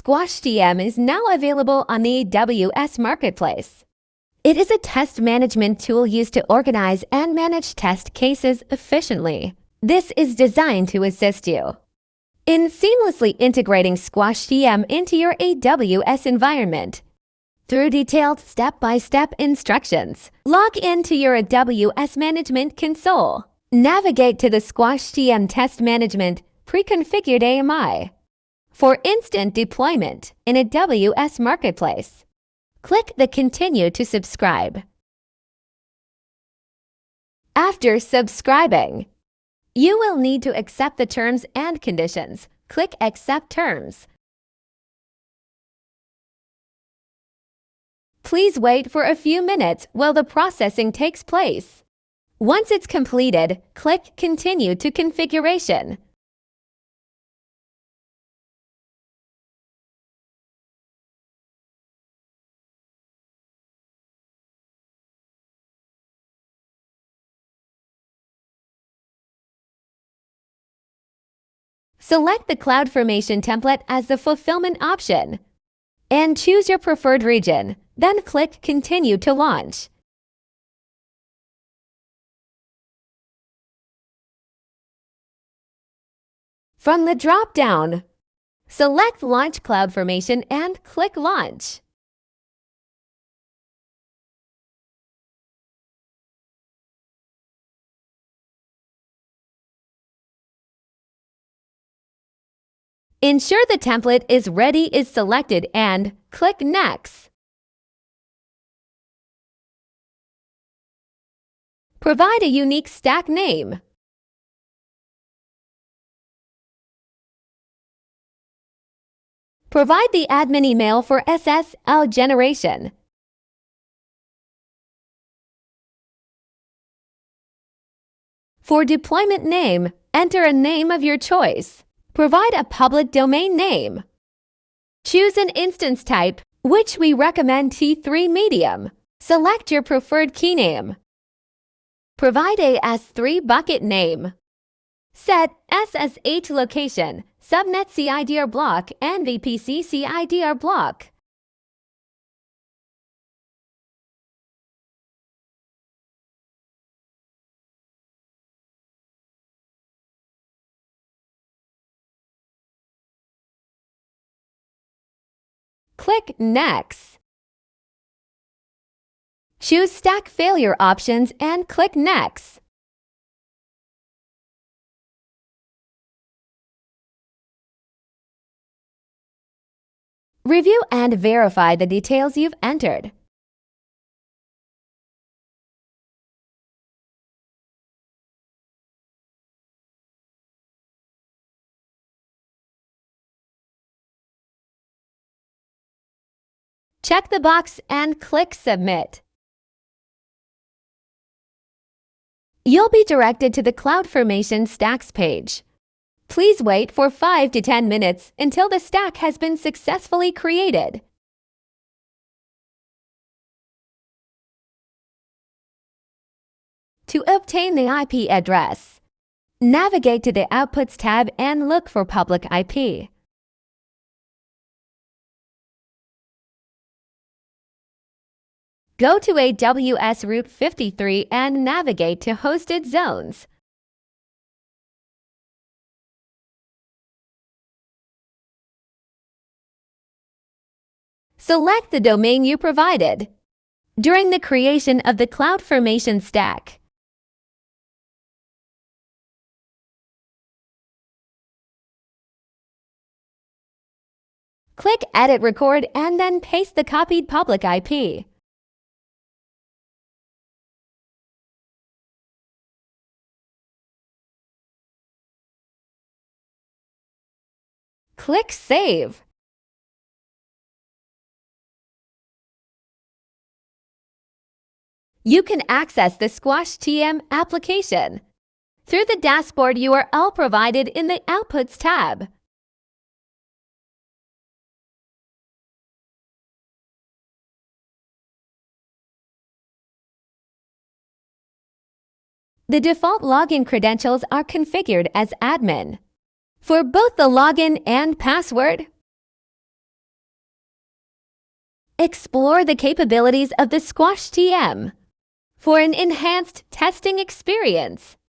SquashTM is now available on the AWS Marketplace. It is a test management tool used to organize and manage test cases efficiently. This is designed to assist you in seamlessly integrating SquashTM into your AWS environment. Through detailed step-by-step instructions, log into your AWS Management Console. Navigate to the SquashTM Test Management pre-configured AMI for instant deployment in AWS Marketplace. Click the Continue to subscribe. After subscribing, you will need to accept the terms and conditions. Click Accept Terms. Please wait for a few minutes while the processing takes place. Once it's completed, click Continue to Configuration. Select the CloudFormation template as the fulfillment option and choose your preferred region. Then click Continue to launch. From the drop-down, select Launch CloudFormation and click Launch. Ensure the template is ready is selected and click Next. Provide a unique stack name. Provide the admin email for SSL generation. For deployment name, enter a name of your choice. Provide a public domain name. Choose an instance type, which we recommend T3 Medium. Select your preferred key name. Provide a S3 bucket name. Set SSH location, subnet CIDR block, and VPC CIDR block. Click Next. Choose Stack Failure options and click Next. Review and verify the details you've entered. Check the box and click Submit. You'll be directed to the CloudFormation Stacks page. Please wait for 5 to 10 minutes until the stack has been successfully created. To obtain the IP address, navigate to the Outputs tab and look for Public IP. Go to AWS Route 53 and navigate to Hosted Zones. Select the domain you provided during the creation of the CloudFormation stack. Click Edit Record and then paste the copied public IP. Click Save. You can access the SquashTM application through the dashboard URL provided in the Outputs tab. The default login credentials are configured as admin. For both the login and password, Explore the capabilities of the SquashTM for an enhanced testing experience.